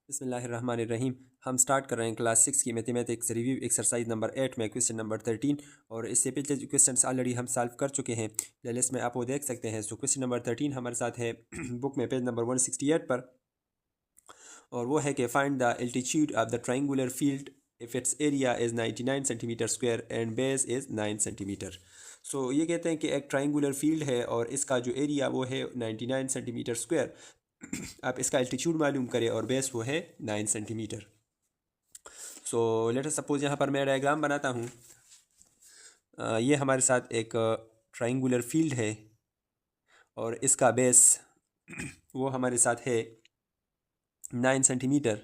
बिस्मिल्लाहिर्रहमानिर्रहीम। हम स्टार्ट कर रहे हैं क्लास 6 की मैथमेटिक्स रिव्यू एक्सरसाइज नंबर 8 में क्वेश्चन नंबर 13। और इससे पिछले जो क्वेश्चंस ऑलरेडी हम सॉल्व कर चुके हैं, प्लेलिस्ट में आप वो देख सकते हैं। सो क्वेश्चन नंबर 13 हमारे साथ है बुक में पेज नंबर 168 पर, और वो है कि find the altitude of the triangular field if it's area is 99 centimetre square and base is 9 centimetre. So ये कहते हैं कि एक ट्राइंगुलर फील्ड है और इसका जो एरिया वो है 99 सेंटीमीटर स्क्वायर। आप इसका एल्टीट्यूड मालूम करें और बेस वो है 9 centimetre. So let us suppose यहाँ पर मैं डायग्राम बनाता हूँ। ये हमारे साथ एक ट्राइंगुलर फील्ड है और इसका बेस वो हमारे साथ है 9 सेंटीमीटर।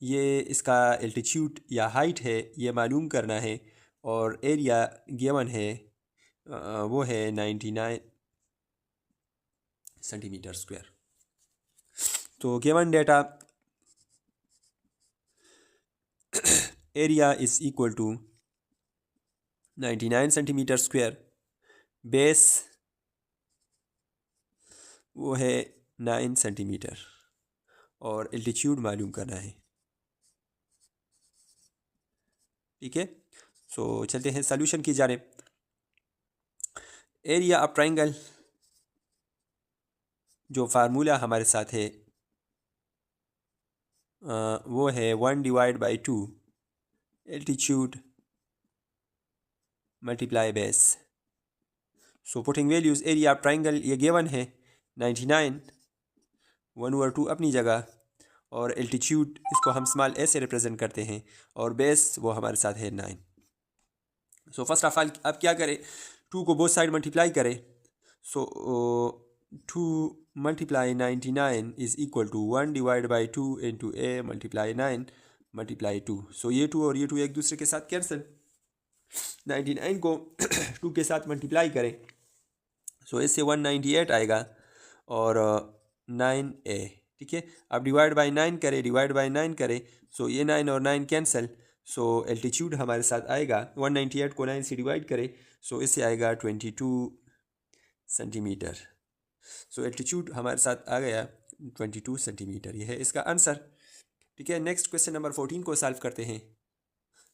ये इसका एल्टीट्यूड या हाइट है, ये मालूम करना है, और एरिया गिवन है वो है 99 सेंटीमीटर स्क्वायर। तो given data area is equal to 99 centimetre square, base वो है 9 सेंटीमीटर, और एल्टीट्यूड मालूम करना है। ठीक है, सो चलते हैं सॉल्यूशन की जानिब। एरिया ऑफ ट्राइंगल जो फार्मूला हमारे साथ है वो है 1/2 altitude multiply base. So putting values, area of triangle ये गिवन है 99, 1/2 अपनी जगह, और एल्टीट्यूड इसको हम स्मॉल ए से रिप्रेजेंट करते हैं, और बेस वो हमारे साथ है 9। सो फर्स्ट ऑफ ऑल अब क्या करें, 2 को बोथ साइड मल्टीप्लाई करें। So 2 multiply 99 is equal to 1/2 into a multiply 9 multiply 2। So ये 2 और ये 2 एक दूसरे के साथ कैंसिल। 99 को 2 के साथ मल्टीप्लाई करें, सो इससे 198 आएगा, और 9a। ठीक है, अब डिवाइड बाई 9 करें, डिवाइड बाई 9 करें, सो ये 9 और 9 कैंसिल। सो एल्टीट्यूड हमारे साथ आएगा 198 को 9 से डिवाइड करें, सो इससे आएगा 22 सेंटीमीटर। सो एल्टीट्यूड हमारे साथ आ गया 22 सेंटीमीटर। ये है इसका आंसर। ठीक है, नेक्स्ट क्वेश्चन नंबर 14 को सॉल्व करते हैं।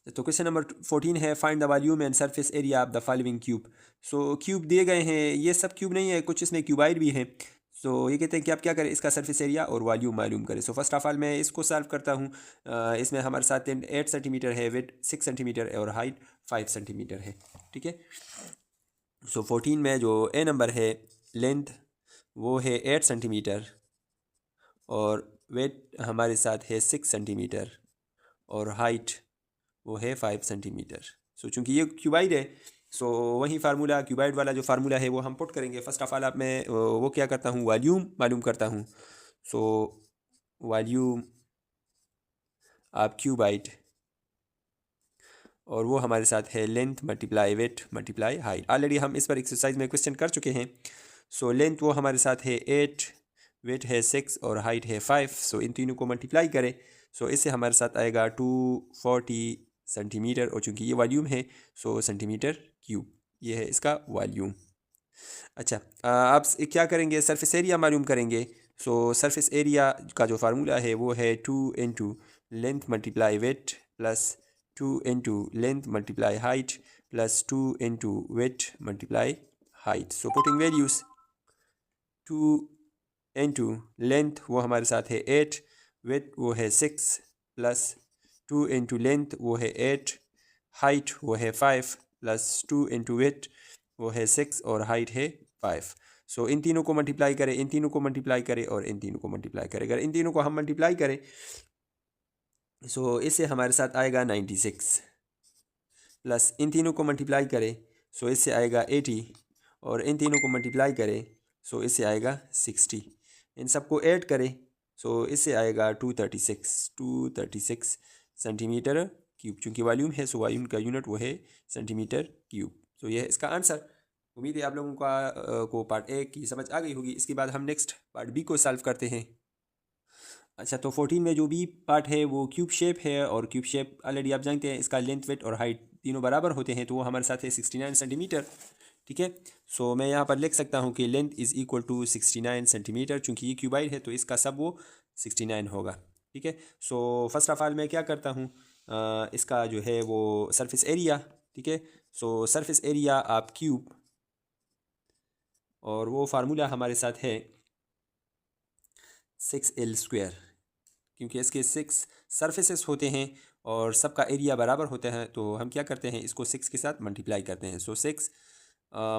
तो क्वेश्चन नंबर 14 है find the volume and surface area of the following cube. So cube दिए गए हैं, ये सब क्यूब नहीं है, कुछ इसमें क्यूबाइड भी हैं। सो ये कहते हैं कि आप क्या करें, इसका सरफेस एरिया और वॉल्यूम मालूम करें। सो फर्स्ट ऑफ ऑल मैं इसको सॉल्व करता हूँ। इसमें हमारे साथ 8 सेंटीमीटर है, विड्थ 6 सेंटीमीटर और हाइट 5 सेंटीमीटर है। ठीक है, सो 14 में जो ए नंबर है, लेंथ वो है 8 सेंटीमीटर, और वेट हमारे साथ है 6 सेंटीमीटर, और हाइट वो है 5 सेंटीमीटर। सो चूँकि ये क्यूबाइड है, सो वही फार्मूला क्यूबाइड वाला जो फार्मूला है वो हम पुट करेंगे। फर्स्ट ऑफ ऑल आप मैं वो क्या करता हूँ, वॉल्यूम मालूम करता हूँ। सो वॉल्यूम ऑफ क्यूबाइड, और वो हमारे साथ है length multiply weight multiply height. Already हम इस पर एक्सरसाइज में क्वेश्चन कर चुके हैं। सो लेंथ वो हमारे साथ है 8, वेट है 6 और हाइट है 5। सो इन तीनों को मल्टीप्लाई करें, सो इससे हमारे साथ आएगा 240 सेंटीमीटर, और चूँकि ये वॉल्यूम है सो सेंटीमीटर क्यूब, ये है इसका वॉल्यूम। अच्छा, आप क्या करेंगे, सरफेस एरिया मालूम करेंगे। सो सरफेस एरिया का जो फार्मूला है वो है 2 into length multiply weight plus 2 into length multiply height plus 2 into weight multiply height. So putting values, 2 into length वो हमारे साथ है 8, वेट वो है 6, प्लस 2 इंटू लेंथ वो है 8, हाइट वो है 5, प्लस 2 इंटू वेट वो है 6 और हाइट है 5। सो इन तीनों को मल्टीप्लाई करें, इन तीनों को मल्टीप्लाई करें, और इन तीनों को मल्टीप्लाई करें। अगर इन तीनों को हम मल्टीप्लाई करें, सो इससे हमारे साथ आएगा 96, प्लस इन तीनों को मल्टीप्लाई करें, सो इससे आएगा 80, और इन तीनों को मल्टीप्लाई करें, सो इससे आएगा 60। इन सबको ऐड करें, सो इससे आएगा 236 सेंटीमीटर क्यूब। चूँकि वॉल्यूम है, सो वॉल्यूम का यूनिट वो है सेंटीमीटर क्यूब। सो यह है इसका आंसर। उम्मीद है आप लोगों को पार्ट ए की समझ आ गई होगी। इसके बाद हम नेक्स्ट पार्ट बी को सॉल्व करते हैं। अच्छा, तो 14 में जो बी पार्ट है वो क्यूब शेप है, और क्यूब शेप ऑलरेडी आप जानते हैं इसका लेंथ वेट और हाइट तीनों बराबर होते हैं, तो वो हमारे साथ है 69 सेंटीमीटर। ठीक है, सो मैं यहाँ पर लिख सकता हूँ कि length is equal to 69 centimetre. चूँकि ये क्यूबाइड है तो इसका सब वो 69 होगा। ठीक है, सो फर्स्ट ऑफ ऑल मैं क्या करता हूँ, इसका जो है वो सरफेस एरिया, ठीक है, सो सरफेस एरिया आप क्यूब, और वो फार्मूला हमारे साथ है 6L², क्योंकि इसके 6 सरफेसेस होते हैं और सबका एरिया बराबर होता है, तो हम क्या करते हैं, इसको 6 के साथ मल्टीप्लाई करते हैं। सो 6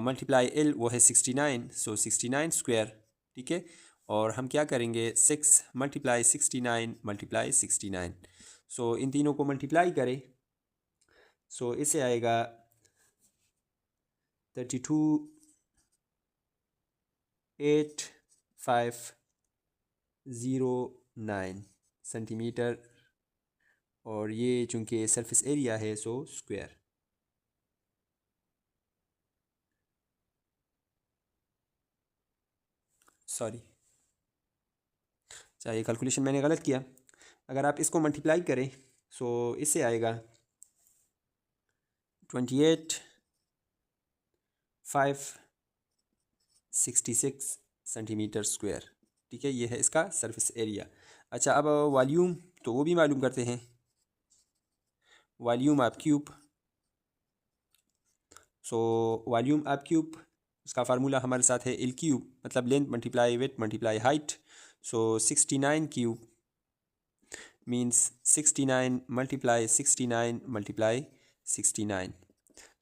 मल्टीप्लाई L वो है 69, सो 69²। ठीक है, और हम क्या करेंगे, 6 मल्टीप्लाई 69 मल्टीप्लाई 69, सो इन तीनों को मल्टीप्लाई करें, सो इससे आएगा 32,8509 सेंटीमीटर, और ये चूँकि सरफेस एरिया है सो स्क्वायर। सॉरी, अच्छा ये कैलकुलेशन मैंने गलत किया। अगर आप इसको मल्टीप्लाई करें सो इससे आएगा 28,566 सेंटीमीटर स्क्वायर। ठीक है, ये है इसका सरफेस एरिया। अच्छा, अब वॉल्यूम तो वो भी मालूम करते हैं, वॉल्यूम आप क्यूब, सो वॉल्यूम आप क्यूब, उसका फार्मूला हमारे साथ है एल क्यूब, मतलब length multiply width multiply height, so 69 cube means 69 multiply 69 multiply 69,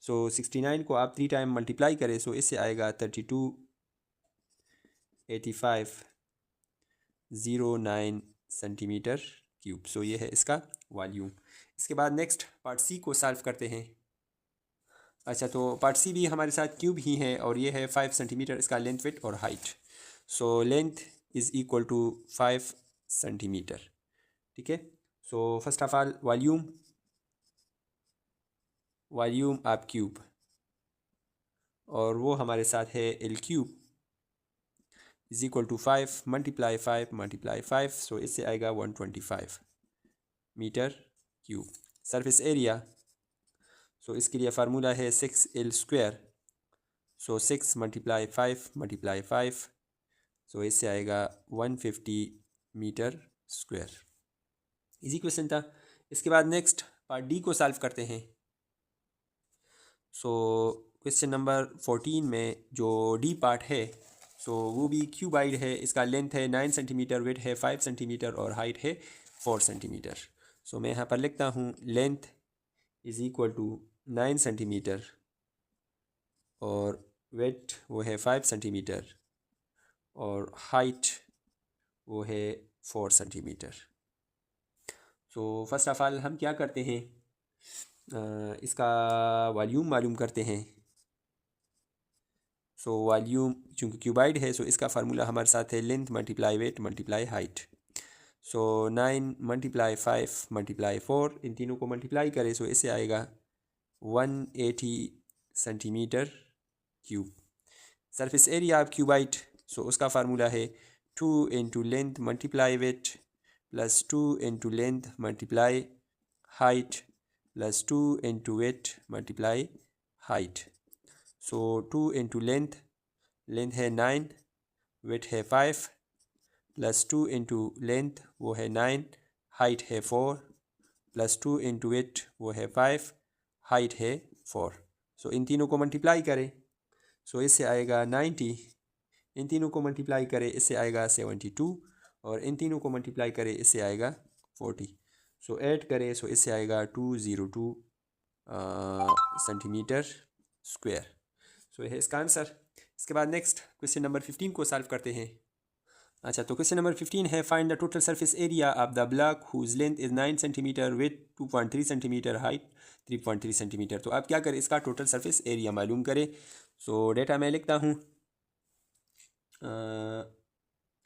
so 69 को आप 3 टाइम मल्टीप्लाई करें, सो इससे आएगा 32,8509 सेंटीमीटर क्यूब। सो ये है इसका वॉल्यूम। इसके बाद नेक्स्ट पार्ट सी को सॉल्व करते हैं। अच्छा, तो पार्ट सी भी हमारे साथ क्यूब ही है, और ये है 5 सेंटीमीटर इसका लेंथ विड्थ और height. So length is equal to 5 centimetre. ठीक है, so first of all volume आप क्यूब, और वो हमारे साथ है L cube is equal to 5 multiply 5 multiply 5, so इससे आएगा 125 metre cube. Surface area, so इसके लिए फार्मूला है 6L², सो 6 मल्टीप्लाई 5 मल्टीप्लाई 5, सो इससे आएगा 150 मीटर स्क्वायर। इजी क्वेश्चन था। इसके बाद नेक्स्ट पार्ट डी को सॉल्व करते हैं। सो क्वेश्चन नंबर 14 में जो डी पार्ट है, सो वो भी क्यूबाइड है। इसका लेंथ है 9 सेंटीमीटर, विड्थ है 5 सेंटीमीटर और हाइट है 4 सेंटीमीटर। सो मैं यहाँ पर लिखता हूँ length is equal to 9 centimetre और विड्थ वो है 5 सेंटीमीटर और हाइट वो है 4 centimetre. So first of all हम क्या करते हैं, इसका वॉल्यूम मालूम करते हैं। सो वॉल्यूम चूँकि क्यूबाइड है, सो इसका फार्मूला हमारे साथ है length multiply weight multiply height. So 9 multiply 5 multiply 4, इन तीनों को मल्टीप्लाई करें, सो इससे आएगा 180 centimetre cube. Surface area of cuboid, so उसका फार्मूला है 2 into length multiply weight plus 2 into length multiply height plus 2 into weight multiply height. So 2 into length, length है 9, wait है 5, प्लस 2 इंटू लेंथ वो है 9, height है 4, plus 2 into wait वो है 5, height है 4। सो इन तीनों को मल्टीप्लाई करें, सो इससे आएगा 90, इन तीनों को मल्टीप्लाई करें इससे आएगा 72, और इन तीनों को मल्टीप्लाई करें इससे आएगा 40। सो ऐड करें, सो इससे आएगा 202 सेंटीमीटर स्क्वायर। सो यह है इसका आंसर। इसके बाद नेक्स्ट क्वेश्चन नंबर 15 को सॉल्व करते हैं। अच्छा, तो क्वेश्चन नंबर 15 है find the total surface area of the block whose length is 9 centimetre with 2.3 centimetre height 3.3 centimetre. तो आप क्या करें, इसका टोटल सरफेस एरिया मालूम करें। सो डेटा मैं लिखता हूँ,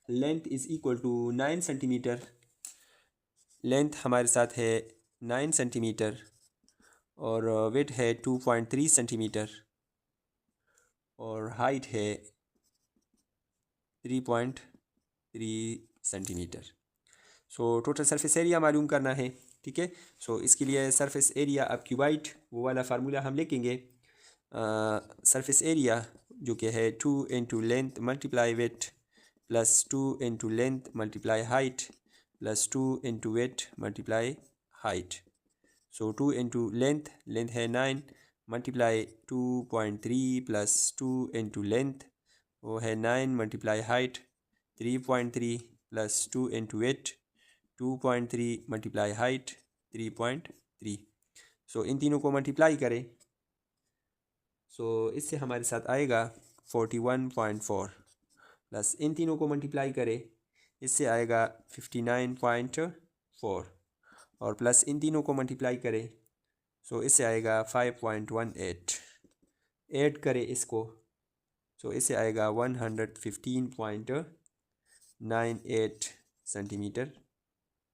length is equal to 9 centimetre, length हमारे साथ है 9 सेंटीमीटर और वेट है 2.3 सेंटीमीटर और हाइट है 3.3 centimetre. So total surface area मालूम करना है। ठीक है, सो इसके लिए सरफेस एरिया अब क्यूबाइड वो वाला फार्मूला हम लिखेंगे। सरफेस एरिया जो कि है 2 into length multiply weight plus 2 into length multiply height plus 2 into weight multiply height. So 2 into length, length है 9 मल्टीप्लाई 2.3 प्लस 2 इंटू लेंथ वो है 9 multiply height 3.3 plus 2 into wait 2.3 multiply height 3.3। सो इन तीनों को multiply करें so इससे हमारे साथ आएगा 41.4 प्लस इन तीनों को मल्टीप्लाई करें इससे आएगा 59.4 और प्लस इन तीनों को मल्टीप्लाई करें सो इससे आएगा 5.18। ऐड करें इसको सो इससे आएगा 115.98 सेंटीमीटर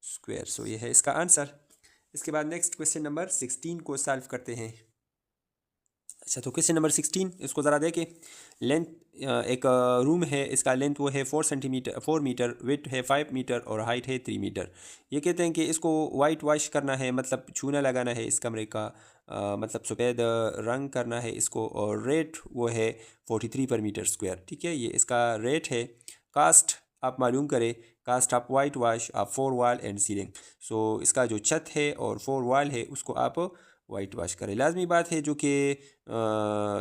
स्क्वायर। सो ये है इसका आंसर। इसके बाद नेक्स्ट क्वेश्चन नंबर 16 को सॉल्व करते हैं। अच्छा, तो क्वेश्चन नंबर 16 इसको ज़रा देखें। लेंथ एक रूम है, इसका लेंथ वो है 4 मीटर, विड्थ है 5 मीटर और हाइट है 3 मीटर। ये कहते हैं कि इसको वाइट वॉश करना है, मतलब चूना लगाना है इस कमरे का, मतलब सफ़ेद रंग करना है इसको, और रेट वो है 43 पर मीटर स्क्वायर। ठीक है, ये इसका रेट है। कास्ट आप मालूम करें, कास्ट आप वाइट वॉश आप 4 वॉल एंड सीलिंग। सो इसका जो छत है और 4 वॉल है उसको आप वाइट वॉश करें। लाजमी बात है जो कि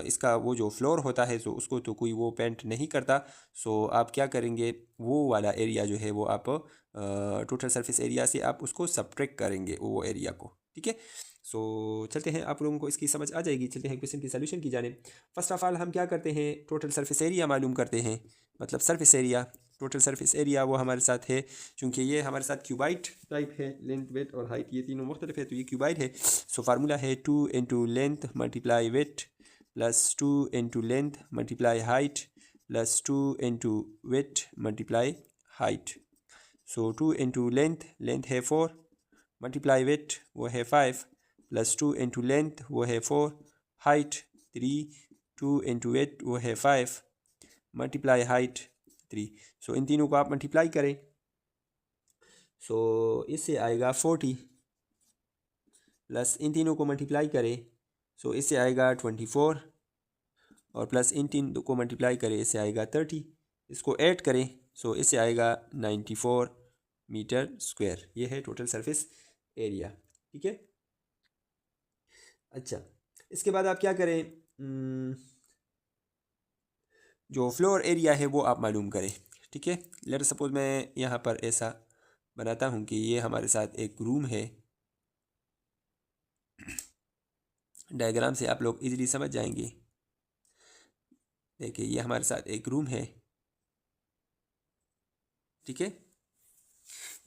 इसका वो जो फ्लोर होता है तो उसको तो कोई वो पेंट नहीं करता। सो आप क्या करेंगे, वो वाला एरिया जो है वो आप टोटल सरफेस एरिया से आप उसको सब्ट्रैक्ट करेंगे वो एरिया को। ठीक है, सो चलते हैं, आप लोगों को इसकी समझ आ जाएगी। चलते हैं क्वेश्चन की सॉल्यूशन की जाने। फर्स्ट ऑफ ऑल हम क्या करते हैं, टोटल सरफेस एरिया मालूम करते हैं, मतलब surface area, total surface area वो हमारे साथ है। चूँकि ये हमारे साथ क्यूबाइट टाइप है, लेंथ वेट और हाइट ये तीनों मुख्तलिफ है तो ये क्यूबाइट है। सो फार्मूला है 2 into length multiply weight plus 2 into length multiply height plus 2 into weight multiply height. So 2 into length, length है 4 मल्टीप्लाई वेट वो है 5 प्लस 2 इंटू लेंथ वो है 4, हाइट 3, 2 इंटू वेट वो है 5 मल्टीप्लाई हाइट 3। सो इन तीनों को आप मल्टीप्लाई करें सो इससे आएगा 40 प्लस इन तीनों को मल्टीप्लाई करें सो इससे आएगा 24 और प्लस इन तीनों को मल्टीप्लाई करें इससे आएगा 30। इसको ऐड करें सो इससे आएगा 94 मीटर स्क्वायर। ये है टोटल सरफेस एरिया। ठीक है, अच्छा इसके बाद आप क्या करें, जो फ्लोर एरिया है वो आप मालूम करें। ठीक है, लेट सपोज मैं यहाँ पर ऐसा बनाता हूँ कि ये हमारे साथ एक रूम है। डायग्राम से आप लोग इजीली समझ जाएंगे। देखिए ये हमारे साथ एक रूम है। ठीक है,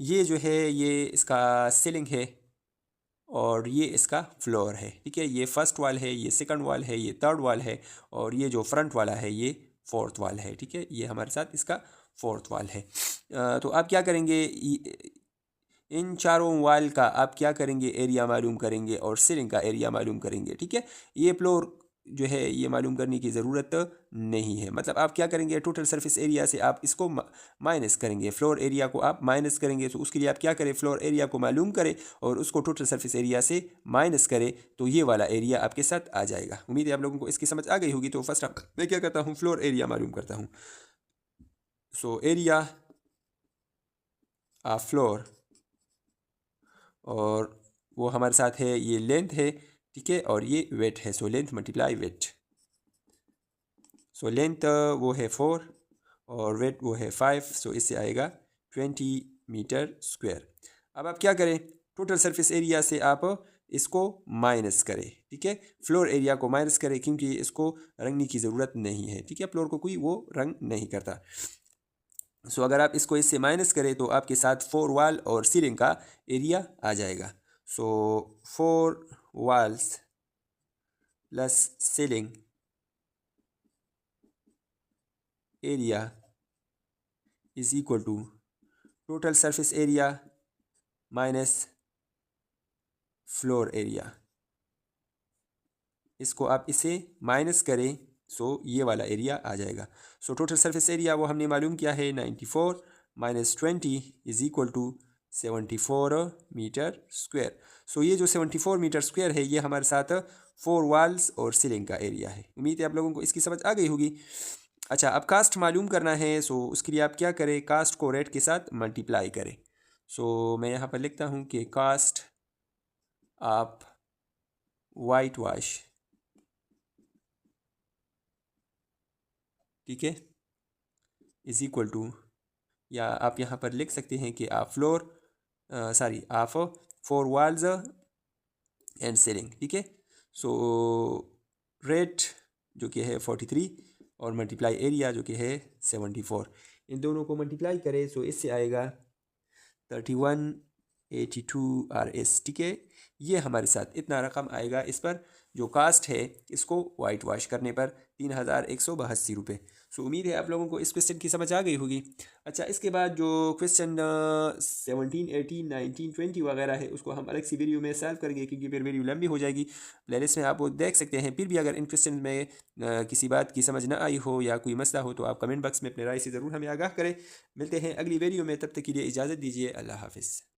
ये जो है ये इसका सीलिंग है और ये इसका फ्लोर है। ठीक है, ये फर्स्ट वॉल है, ये सेकंड वॉल है, ये थर्ड वॉल है और ये जो फ्रंट वाला है ये फोर्थ वॉल है। ठीक है, ये हमारे साथ इसका फोर्थ वॉल है। तो आप क्या करेंगे, इन चारों वॉल का आप क्या करेंगे, एरिया मालूम करेंगे और सीलिंग का एरिया मालूम करेंगे। ठीक है, ये फ्लोर जो है ये मालूम करने की ज़रूरत नहीं है। मतलब आप क्या करेंगे, टोटल सरफेस एरिया से आप इसको माइनस करेंगे, फ्लोर एरिया को आप माइनस करेंगे। तो उसके लिए आप क्या करें, फ्लोर एरिया को मालूम करें और उसको टोटल सरफेस एरिया से माइनस करें तो ये वाला एरिया आपके साथ आ जाएगा। उम्मीद है आप लोगों को इसकी समझ आ गई होगी। तो फर्स्ट मैं क्या करता हूँ, फ्लोर एरिया मालूम करता हूँ। सो एरिया ऑफ फ्लोर और वो हमारे साथ है ये लेंथ है। ठीक है, और ये वेट है। So length multiply weight. So length वो है 4 और वेट वो है 5। सो इससे आएगा 20 मीटर स्क्वायर। अब आप क्या करें, टोटल सरफेस एरिया से आप इसको माइनस करें। ठीक है, फ्लोर एरिया को माइनस करें क्योंकि इसको रंगने की ज़रूरत नहीं है। ठीक है, फ्लोर को कोई वो रंग नहीं करता। सो अगर आप इसको इससे माइनस करें तो आपके साथ 4 वॉल और सीलिंग का एरिया आ जाएगा। So 4 walls plus ceiling area is equal to total surface area minus floor area. इसको आप इसे माइनस करें सो ये वाला एरिया आ जाएगा। सो टोटल सरफेस एरिया वो हमने मालूम किया है 94 minus 20 is equal to 74 metre square. So ये जो 74 मीटर स्क्वायर है ये हमारे साथ 4 वॉल्स और सीलिंग का एरिया है। उम्मीद है आप लोगों को इसकी समझ आ गई होगी। अच्छा, अब कास्ट मालूम करना है। सो उसके लिए आप क्या करें, कास्ट को रेट के साथ मल्टीप्लाई करें। सो मैं यहाँ पर लिखता हूँ कि कास्ट ऑफ वाइट वाश, ठीक है, इज इक्वल टू, या आप यहाँ पर लिख सकते हैं कि आप आप फोर वॉल्स एंड सीलिंग, ठीक है। सो रेट जो कि है 43 और मल्टीप्लाई एरिया जो कि है 74, इन दोनों को मल्टीप्लाई करें सो इससे आएगा 3182 RS, ठीक है। ये हमारे साथ इतना रकम आएगा इस पर, जो कास्ट है इसको वाइट वॉश करने पर 3182 रुपये। सो उम्मीद है आप लोगों को इस क्वेश्चन की समझ आ गई होगी। अच्छा, इसके बाद जो क्वेश्चन 17, 18, 19, 20 वगैरह है उसको हम अलग सी वीडियो में सॉल्व करेंगे, क्योंकि फिर वीडियो लंबी हो जाएगी। प्लेलिस्ट में आप वो देख सकते हैं। फिर भी अगर इन क्वेश्चन में किसी बात की समझ ना आई हो या कोई मसला हो तो आप कमेंट बॉक्स में अपने राय से ज़रूर हमें आगाह करें। मिलते हैं अगली वीडियो में, तब तक के लिए इजाज़त दीजिए। अल्लाह हाफिज़।